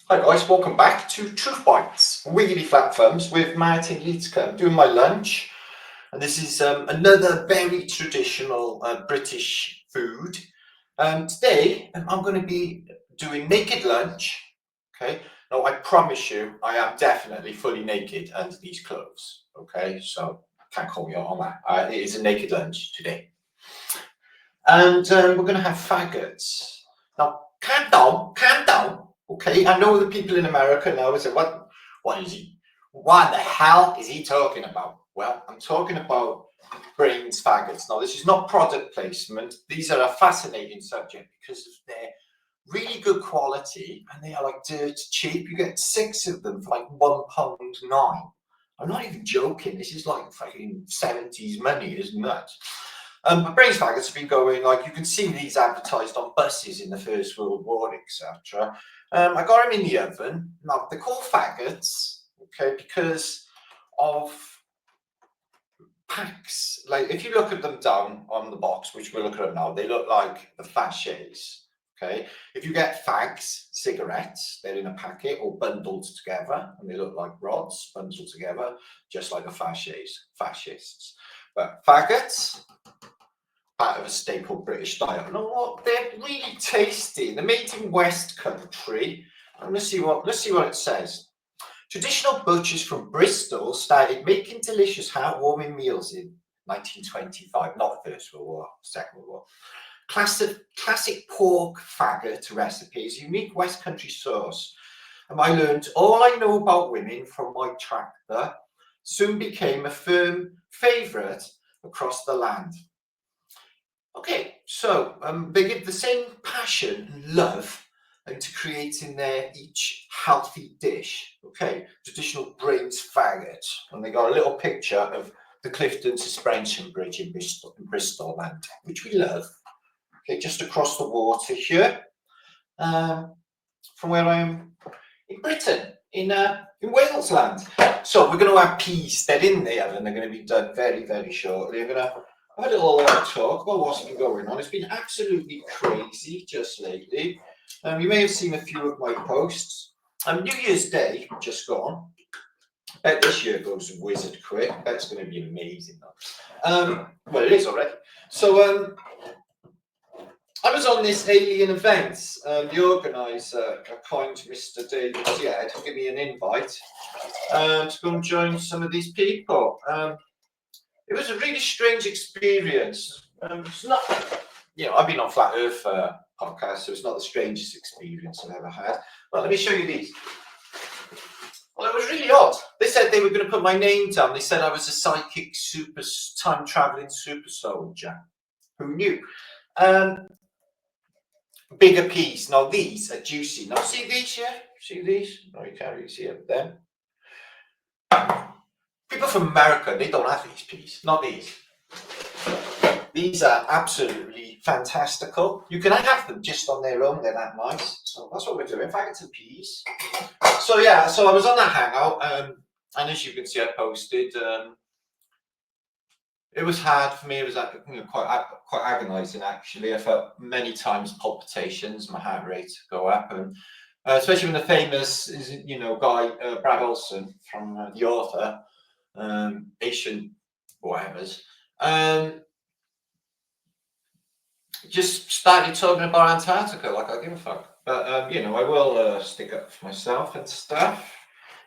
Hi guys, welcome back to Truth Bytes, Wiggily flat thumbs with martinliedtke. I'm doing my lunch, and this is another very traditional British food. Today I'm going to be doing naked lunch. Okay, now I promise you, I am definitely fully naked under these clothes. Okay, so can't call me out on that. It is a naked lunch today, and we're going to have faggots. Now, calm down, calm down. Okay, I know the people in America now say, what is he? What the hell is he talking about? Well, I'm talking about brains faggots. Now, this is not product placement. These are a fascinating subject because of their really good quality and they are like dirt cheap. You get 6 of them for like £1.09. I'm not even joking. This is like fucking 70s money, isn't it? But brains faggots have been going, like you can see these advertised on buses in the First World War, etc. I got them in the oven. Now they're called faggots, okay, because of packs. Like if you look at them down on the box, which we'll look at now, they look like the fasces. Okay, if you get fags, cigarettes, they're in a packet or bundled together, and they look like rods bundled together, just like the fascists. But faggots, part of a staple British diet. You know what? They're really tasty. They're made in West Country. And let's see what it says. Traditional butchers from Bristol started making delicious heartwarming meals in 1925, not the First World War, Second World War. Classic pork faggot recipes, unique West Country sauce. And I learned all I know about women from my tractor. Soon became a firm favourite across the land. Okay, so they give the same passion and love into creating their each healthy dish. Okay, traditional brains faggot, and they got a little picture of the Clifton Suspension Bridge in Bristol land, which we love. Okay, just across the water here, from where I am in Britain, in Wales land. So we're going to have peas. They're in the oven. They're going to be done very, very shortly. I'm going to have a little talk about what's been going on. It's been absolutely crazy just lately. You may have seen a few of my posts. New Year's Day just gone. I bet this year goes wizard quick. That's going to be amazing. Well, it is already. So I was on this alien event. The organiser, a kind Mr. David Zed, gave me an invite to go and join some of these people. It was a really strange experience. It's not, I've been on Flat Earth podcast, so it's not the strangest experience I've ever had. But let me show you these. Well, it was really odd. They said they were going to put my name down. They said I was a psychic time traveling super soldier. Who knew? Bigger piece. Now these are juicy. Now see these here? See these? No, you can't really see them. People from America, they don't have these peas. Not these. These are absolutely fantastical. You can have them just on their own. They're that nice. So that's what we're doing. Faggots and peas. So yeah, so I was on that hangout, and as you can see, I posted. It was hard for me. It was quite agonising actually. I felt many times palpitations, my heart rate go up, and especially when the famous guy Brad Olson from the author, Asian whatevers, just started talking about Antarctica like I give a fuck. But I will stick up for myself and stuff.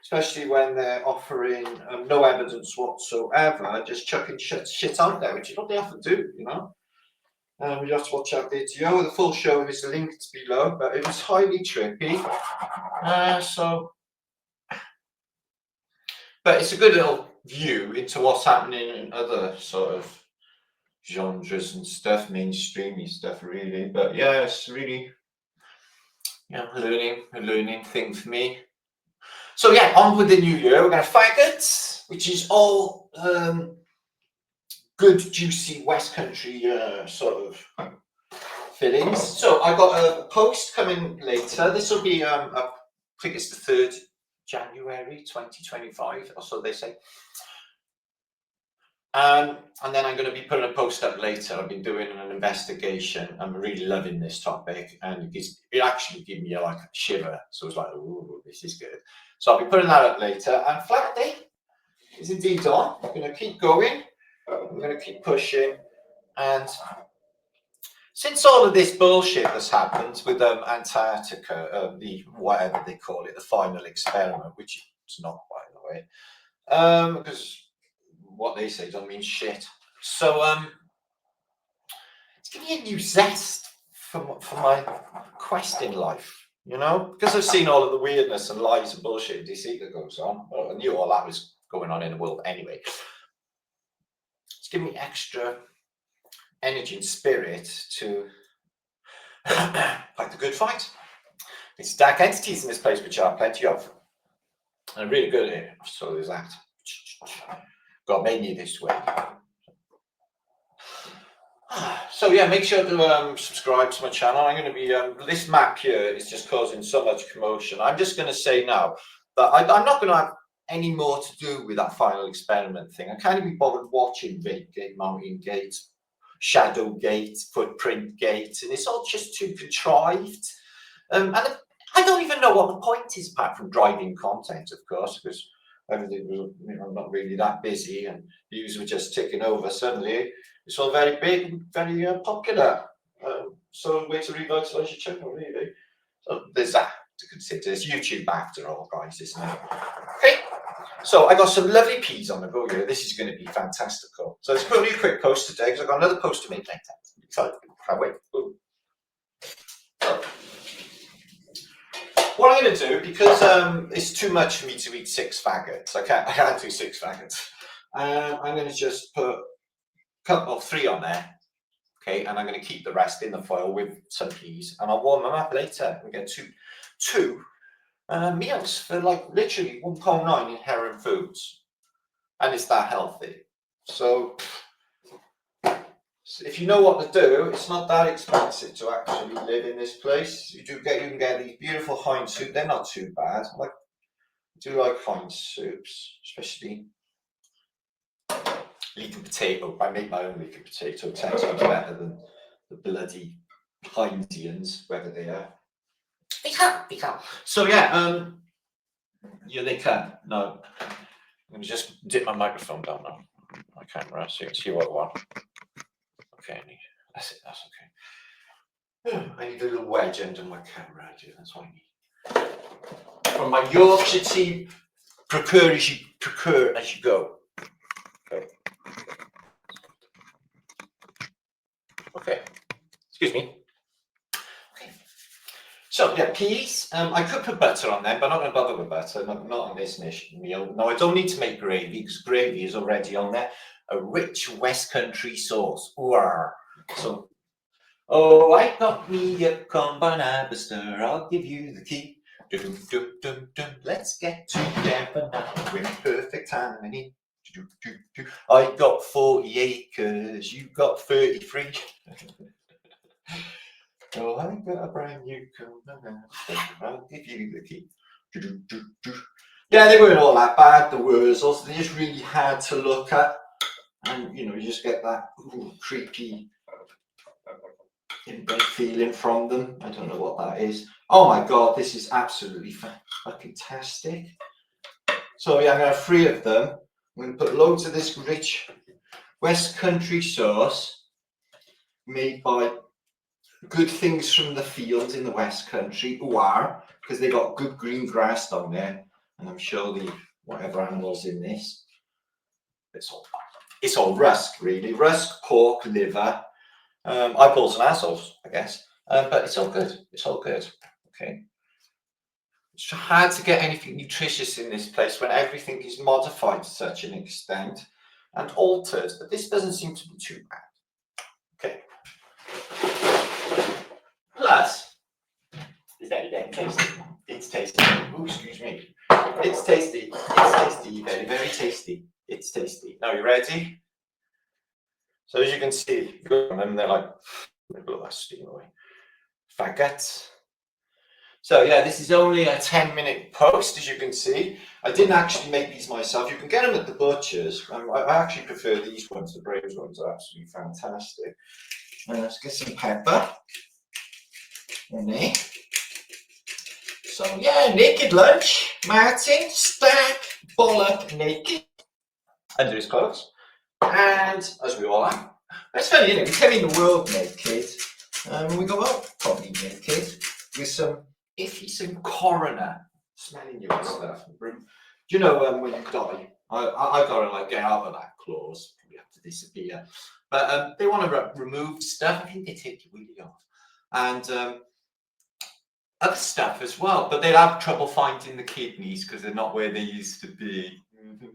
Especially when they're offering no evidence whatsoever, just chucking shit out there, which is what they often do, you have to watch that video. The full show is linked below, but it was highly trippy. But it's a good little view into what's happening in other sort of genres and stuff, mainstreamy stuff, really. But yeah, it's really a learning thing for me. So yeah, on with the new year. We're going to faggots, which is all good, juicy West Country sort of fillings. So I got a post coming later. This will be, I think it's the 3rd January 2025, or so they say. And then I'm going to be putting a post up later. I've been doing an investigation. I'm really loving this topic, and it actually gave me like a shiver. So it's like, oh, this is good. So I'll be putting that up later. And flat day is indeed on. I'm going to keep going. I'm going to keep pushing. And since all of this bullshit has happened with Antarctica, the whatever they call it, the final experiment, which it's not, by the way, because what they say don't mean shit. So it's giving me a new zest for my quest in life, you know, because I've seen all of the weirdness and lies and bullshit and deceit that goes on. Well, I knew all that was going on in the world anyway. It's giving me extra energy and spirit to fight the good fight. There's dark entities in this place, which are plenty of. And I'm really good at it, so there's that. God made me this way. So yeah, make sure to subscribe to my channel. I'm going to be, this map here is just causing so much commotion. I'm just going to say now that I'm not going to have any more to do with that final experiment thing. I can't even be bothered watching Vape Gate, Mountain Gate, Shadow Gate, Footprint Gate, and it's all just too contrived. And I don't even know what the point is apart from driving content, of course, because everything was, you know, not really that busy and views were just ticking over. Suddenly, it's all very big and very popular. So a way to revitalise your channel, really. So there's that to consider. It's YouTube after all, guys, isn't it? Okay. So I got some lovely peas on the go here. This is going to be fantastical. So it's only a quick post today because I've got another post to make later. Excited. Can't wait. So, what I'm going to do, because it's too much for me to eat 6 faggots. I can't do 6 faggots. I'm going to just put a couple of 3 on there. Okay, and I'm going to keep the rest in the foil with some peas, and I'll warm them up later. We get two meals for like literally £1.9 in Heron Foods, and it's that healthy. So if you know what to do, it's not that expensive to actually live in this place. You can get these beautiful Heinz soup. They're not too bad. I do like Heinz soups, especially leek and potato. I make my own leek and potato 10 times better than the bloody Heinzians, whether they are. They can't. So yeah, they can. No, I'm gonna just dip my microphone down now, my camera, so you can see what I want. Okay, that's it. That's okay. I need a little wedge under my camera. That's what I need. From my Yorkshire team, procure as you go. Okay. Excuse me. Okay. So yeah, peas. I could put butter on them, but I'm not going to bother with butter. Not on this meal. No, I don't need to make gravy because gravy is already on there. A rich West Country sauce. Ooh. So, oh, I got me a combine Abister. I'll give you the key. Dum, dum, dum, dum. Let's get together now. We're in perfect harmony. I got 40 acres. You got 33. Oh, I got a brand new combine Abister. I'll give you the key. Yeah, they weren't all that bad. The Wurzels. They just really hard to look at. And, you just get that creepy inbred feeling from them. I don't know what that is. Oh my God, this is absolutely fucking tastic. So yeah, I'm going to have 3 of them. I'm going to put loads of this rich West Country sauce made by good things from the field in the West Country, because they got good green grass down there. And I'm sure the whatever animals in this, it's all rusk, really. Rusk, pork, liver, eyeballs and assholes, I guess. But it's all good. It's all good. Okay. It's hard to get anything nutritious in this place when everything is modified to such an extent and altered. But this doesn't seem to be too bad. Okay. Plus, it's very, very tasty. It's tasty. Ooh, excuse me. It's tasty. It's tasty. Very, very tasty. It's tasty. Now, you ready? So as you can see, and they're like, blow that steam away. Faggots. So yeah, this is only a 10-minute post, as you can see. I didn't actually make these myself. You can get them at the butcher's. I actually prefer these ones. The Braves ones are absolutely fantastic. And let's get some pepper in there. So yeah, naked lunch. Martin, stack, bollock, naked. Under his clothes. And as we all are. It's funny, isn't it? We came in the world naked. And we go out probably naked with some coroner smelling you and stuff. Do you know when you die? I gotta like get out of that clause. We have to disappear. But they want to remove stuff. I think they take your wheelie off. And other stuff as well. But they'll have trouble finding the kidneys because they're not where they used to be.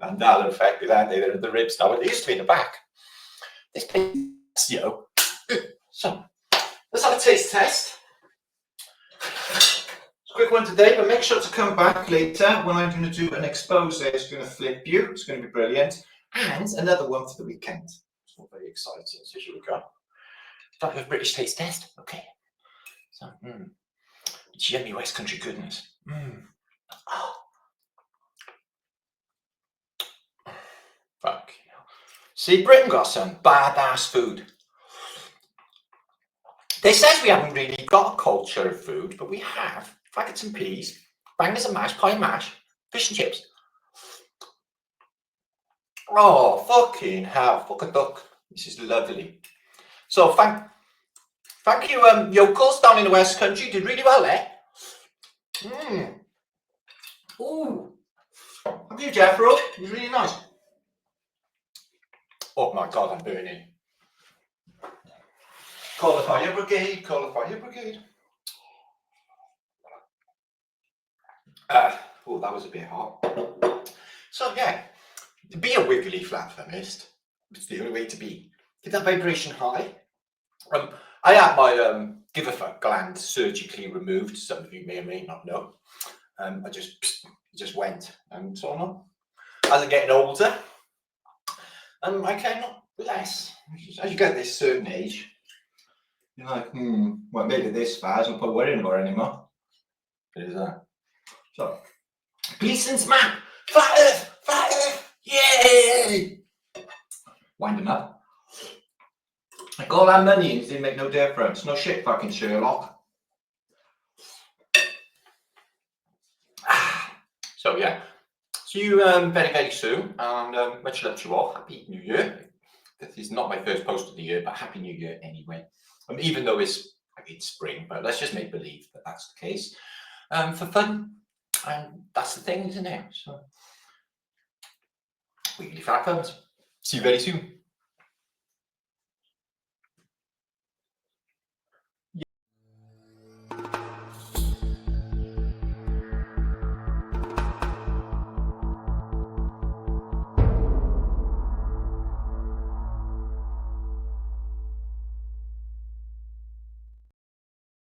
And they're affected, aren't they? They're in the ribs now. But they used to be in the back. This place, you know. So let's have a taste test. It's a quick one today, but make sure to come back later when I'm going to do an expose. It's going to flip you. It's going to be brilliant. And another one for the weekend. It's not very exciting. So here we go. Start with British taste test. Okay. So, it's yummy West Country goodness. Oh. Fuck. See, Britain got some badass food. They says we haven't really got a culture of food, but we have. Faggots and peas, bangers and mash, pie and mash, fish and chips. Oh, fucking hell. Fuck a duck. This is lovely. So, thank you, yokels down in the West Country. Did really well there. Ooh. Thank you, Jeffro. It was really nice. Oh my God, I'm burning. Call the fire brigade, call the fire brigade. Oh, that was a bit hot. So yeah, be a wiggly flat-feminist. It's the only way to be. Get that vibration high. I had my give a fuck gland surgically removed. Some of you may or may not know. I just went, and so on. As I'm getting older, I cannot less. As you get this certain age, you're like, well, I made it this far, so I'm not worrying about it anymore. It is that. So, Gleason's map! Flat Earth! Flat Earth! Yay! Wind them up. Like all our money didn't make no difference. No shit, fucking Sherlock. So, yeah. See you very, very soon. And much love to you all. Happy New Year. This is not my first post of the year, but Happy New Year anyway. Even though it's spring, but let's just make believe that that's the case. For fun, and that's the thing, isn't it? So, Wiggly Fat Thumbs. See you very soon.